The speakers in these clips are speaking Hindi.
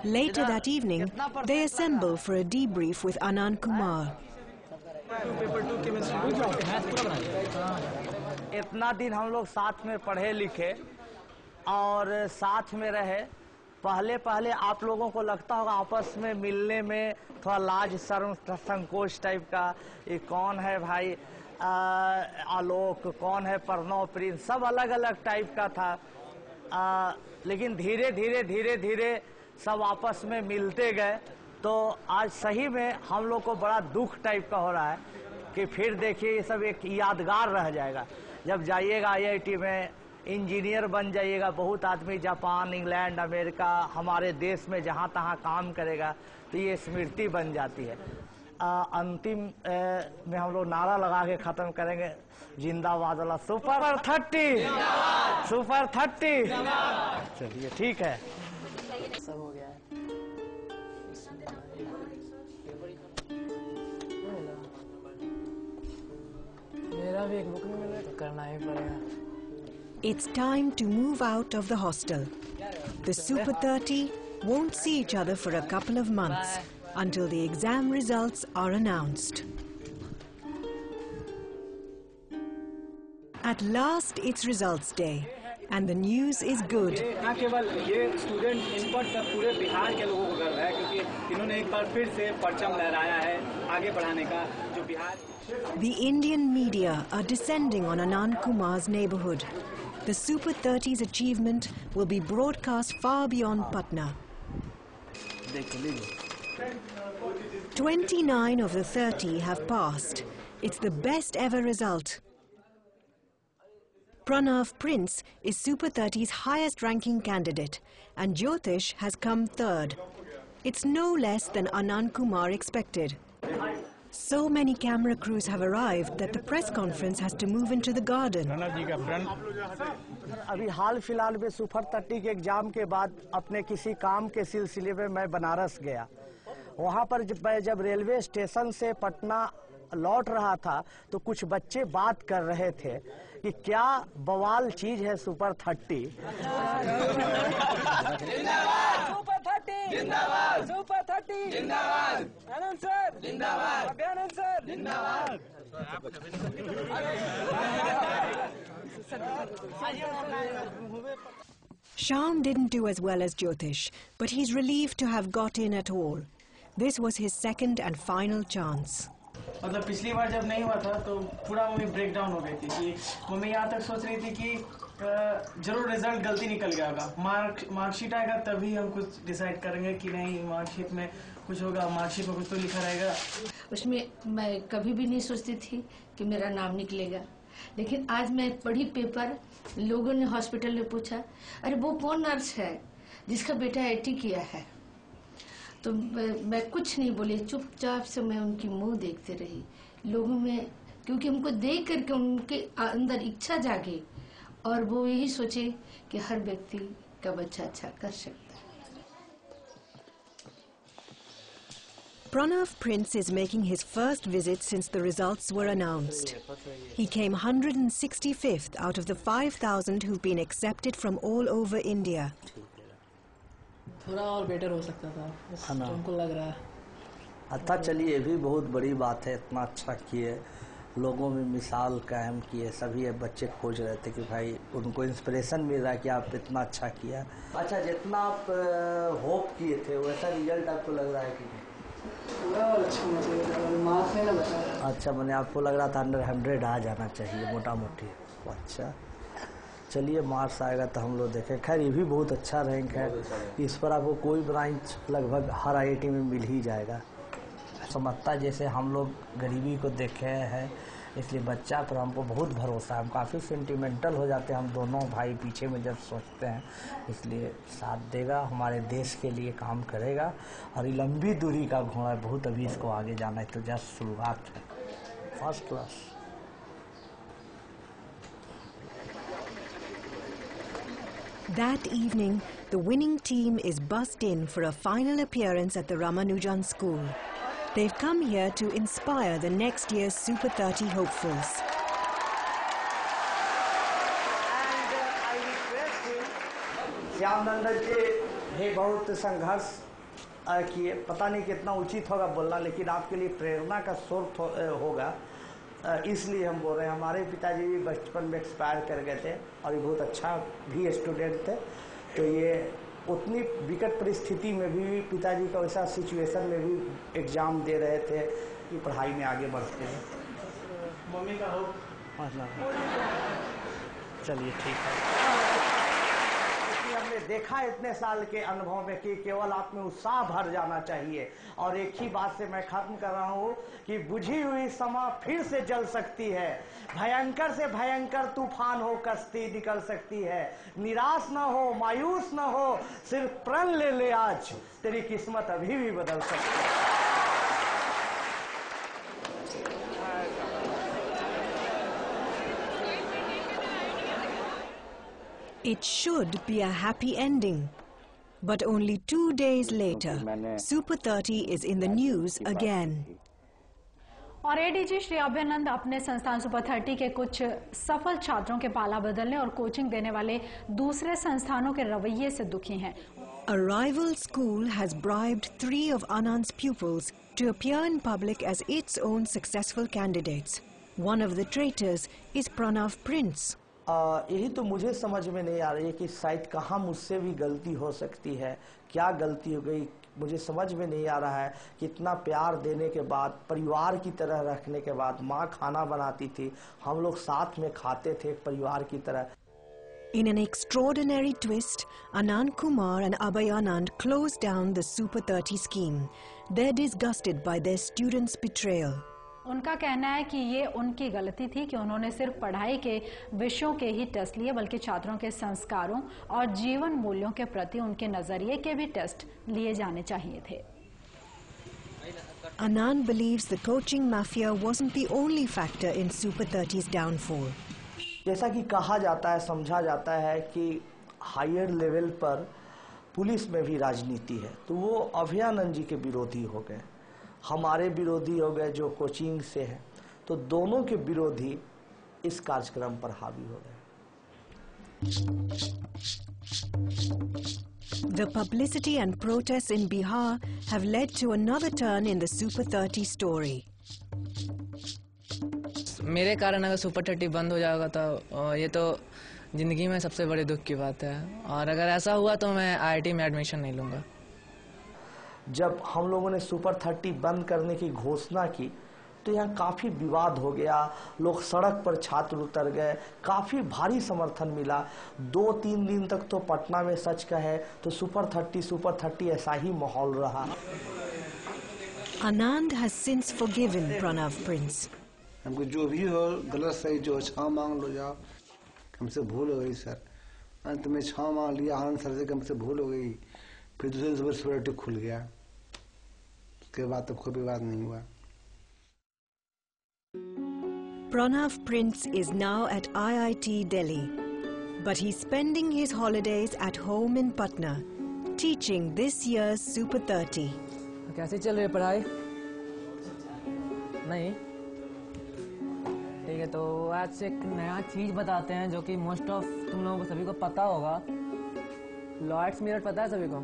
Later that evening, they assemble for a debrief with Anand Kumar. इतना दिन हम लोग साथ में पढ़े लिखे और साथ में रहे। पहले आप लोगों को लगता होगा आपस में मिलने में थोड़ा लाज शर्म संकोच टाइप का, ये कौन है भाई आलोक, कौन है प्रणव, प्रिंस, सब अलग अलग टाइप का था। लेकिन धीरे धीरे सब आपस में मिलते गए तो आज सही में हम लोग को बड़ा दुख टाइप का हो रहा है कि फिर देखिए ये सब एक यादगार रह जाएगा। जब जाइएगा IIT में इंजीनियर बन जाइएगा, बहुत आदमी जापान, इंग्लैंड, अमेरिका, हमारे देश में जहाँ तहाँ काम करेगा तो ये स्मृति बन जाती है। अंतिम में हम लोग नारा लगा के खत्म करेंगे, जिंदाबाद वाला सुपर 30, सुपर 30। चलिए ठीक है, सब हो गया है। मेरा भी एक बुक नहीं मिला तो करना ही पड़ेगा। It's time to move out of the hostel. The Super 30 won't see each other for a couple of months until the exam results are announced. At last, it's results day, and the news is good. न केवल ये स्टूडेंट, इन पर सब पूरे बिहार के लोगों को गर्व है क्योंकि इन्होंने एक बार फिर से परचम लहराया है आगे बढ़ाने का, जो Bihar. The Indian media are descending on Anand Kumar's neighborhood. The Super 30's achievement will be broadcast far beyond Patna. 29 of the 30 have passed. It's the best ever result. Pranav Prince is Super 30's highest ranking candidate, and Jyotish has come third. It's no less than Anand Kumar expected. So many camera crews have arrived that the press conference has to move into the garden. अभी हाल फिलहाल में सुपर 30 के एग्जाम के बाद अपने किसी काम के सिलसिले में मैं बनारस गया। वहाँ पर जब रेलवे स्टेशन से पटना लौट रहा था तो कुछ बच्चे बात कर रहे थे कि क्या बवाल चीज है सुपर 30। सुपर 30 जिंदाबाद, सुपर 30 जिंदाबाद, आनंद सर जिंदाबाद, अभियानंद सर जिंदाबाद। Shyam didn't do as well as Jyotish, but he's relieved to have got in at all. This was his second and final chance. मतलब पिछली बार जब नहीं हुआ था तो पूरा मम्मी ब्रेक डाउन हो गई थी कि मम्मी यहाँ तक सोच रही थी कि जरूर रिजल्ट गलती निकल गया होगा, मार्कशीट आएगा तभी हम कुछ डिसाइड करेंगे कि नहीं मार्कशीट में कुछ होगा, मार्कशीट में कुछ तो लिखा रहेगा। उसमें मैं कभी भी नहीं सोचती थी कि मेरा नाम निकलेगा, लेकिन आज मैं पढ़ी पेपर, लोगों ने हॉस्पिटल में पूछा, अरे वो कौन नर्स है जिसका बेटा IIT किया है। तो मैं कुछ नहीं बोली, चुपचाप से मैं उनकी मुंह देखते रही। लोगों में क्योंकि हमको देख करके उनके अंदर इच्छा जागे और वो यही सोचे कि हर व्यक्ति का बच्चा अच्छा कर सकता है। Pranav Prince is making his first visit since the results were announced. He came 165th out of the 5,000 who've been accepted from all over India. थोड़ा और बेटर हो सकता था, तुमको लग रहा है। अच्छा चलिए, ये भी बहुत बड़ी बात है, इतना अच्छा किए, लोगों में मिसाल कायम किए। सभी बच्चे खोज रहे थे कि भाई उनको इंस्पिरेशन मिल रहा है कि आप इतना अच्छा किया। अच्छा, जितना आप होप किए थे वैसा रिजल्ट आपको लग रहा है कि नहीं? अच्छा, मैंने आपको लग रहा था अंडर 100 आ जाना चाहिए मोटा मोटी। अच्छा चलिए, मार्क्स आएगा तो हम लोग देखें। खैर ये भी बहुत अच्छा रैंक है, इस पर आपको कोई ब्रांच लगभग हर IIT में मिल ही जाएगा। समझता जैसे हम लोग गरीबी को देखे हैं, इसलिए बच्चा पर हमको बहुत भरोसा है। हम काफ़ी सेंटिमेंटल हो जाते हैं, हम दोनों भाई पीछे में जब सोचते हैं, इसलिए साथ देगा, हमारे देश के लिए काम करेगा। और ये लंबी दूरी का घोड़ा है, बहुत अभी इसको आगे जाना है, तो जस्ट शुरुआत है, first class. That evening, the winning team is bussed in for a final appearance at the Ramanujan School. They've come here to inspire the next year's Super 30 hopefuls. Shyam Nandan जी भी बहुत संघर्ष किए। पता नहीं कितना उचित होगा बोलना, लेकिन आपके लिए प्रेरणा का स्रोत होगा, इसलिए हम बोल रहे हैं। हमारे पिताजी भी बचपन में एक्सपायर कर गए थे और ये बहुत अच्छा भी स्टूडेंट थे, तो ये उतनी विकट परिस्थिति में भी पिताजी का वैसा सिचुएशन में भी एग्ज़ाम दे रहे थे कि पढ़ाई में आगे बढ़ते हैं। मम्मी का होप। चलिए ठीक है। हमने देखा इतने साल के अनुभव में कि केवल आप में उत्साह भर जाना चाहिए। और एक ही बात से मैं खत्म कर रहा हूँ कि बुझी हुई समा फिर से जल सकती है, भयंकर से भयंकर तूफान हो कश्ती निकल सकती है। निराश न हो, मायूस न हो, सिर्फ प्रण ले ले आज, तेरी किस्मत अभी भी बदल सकती है। It should be a happy ending. But only 2 days later, Super 30 is in the news again. और एडीजी श्री अभयानंद अपने संस्थान सुपर 30 के कुछ सफल छात्रों के पाला बदलने और कोचिंग देने वाले दूसरे संस्थानों के रवैये से दुखी हैं। A rival school has bribed 3 of Anand's pupils to appear in public as its own successful candidates. One of the traitors is Pranav Prince. यही तो मुझे समझ में नहीं आ रही है कि शायद कहाँ मुझसे भी गलती हो सकती है, क्या गलती हो गई मुझे समझ में नहीं आ रहा है। कितना प्यार देने के बाद, परिवार की तरह रखने के बाद, माँ खाना बनाती थी, हम लोग साथ में खाते थे परिवार की तरह। In an extraordinary twist, Anand Kumar and Abhay Anand closed down the Super 30 scheme. They're disgusted by their students' betrayal. उनका कहना है कि ये उनकी गलती थी कि उन्होंने सिर्फ पढ़ाई के विषयों के ही टेस्ट लिए, बल्कि छात्रों के संस्कारों और जीवन मूल्यों के प्रति उनके नजरिए के भी टेस्ट लिए जाने चाहिए थे। Anand believes the coaching mafia wasn't the only factor in Super 30's downfall. जैसा कि कहा जाता है, समझा जाता है कि हायर लेवल पर पुलिस में भी राजनीति है, तो वो अभयानंद जी के विरोधी हो गए, हमारे विरोधी हो गए जो कोचिंग से हैं, तो दोनों के विरोधी इस कार्यक्रम पर हावी हो गए। The publicity and protests in Bihar have led to another turn in the Super 30 story. मेरे कारण अगर सुपर 30 बंद हो जाएगा तो ये तो जिंदगी में सबसे बड़े दुख की बात है, और अगर ऐसा हुआ तो मैं IIT में एडमिशन नहीं लूँगा। जब हम लोगों ने सुपर 30 बंद करने की घोषणा की तो यहाँ काफ़ी विवाद हो गया, लोग सड़क पर छात्र उतर गए, काफ़ी भारी समर्थन मिला। 2-3 दिन तक तो पटना में सच कहे तो सुपर 30 ऐसा ही माहौल रहा। Anand has since forgiven Pranav Prince. हमको जो भी हो गलत सही जो क्षमा मांग लो, जाओ हमसे भूल हो गई सर। अंत में क्षमा मांग लिया आनंद सर से, हमसे भूल हो गई। फिर दूसरे सुपर सिक्योरिटी खुल गया, उसके बाद तो कोई विवाद नहीं हुआ। Pranav Prince is now at IIT Delhi, but he's spending his holidays at home in Patna, teaching this year's Super 30. कैसी चल रही है पढ़ाई? नहीं ठीक है, तो आज से एक नया चीज बताते हैं जो कि मोस्ट ऑफ तुम लोगों को सभी को पता होगा। लॉयड्स मिरर पता है सभी को?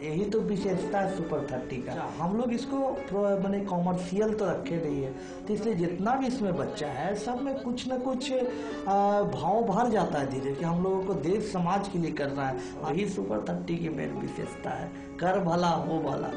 यही तो विशेषता है सुपर 30 का। हम लोग इसको मैंने कॉमर्शियल तो रखे नहीं है, तो इसलिए जितना भी इसमें बच्चा है सब में कुछ न कुछ भाव भर जाता है धीरे, कि हम लोगों को देश समाज के लिए करना है। वही सुपर 30 की मेन विशेषता है, कर भला हो भला।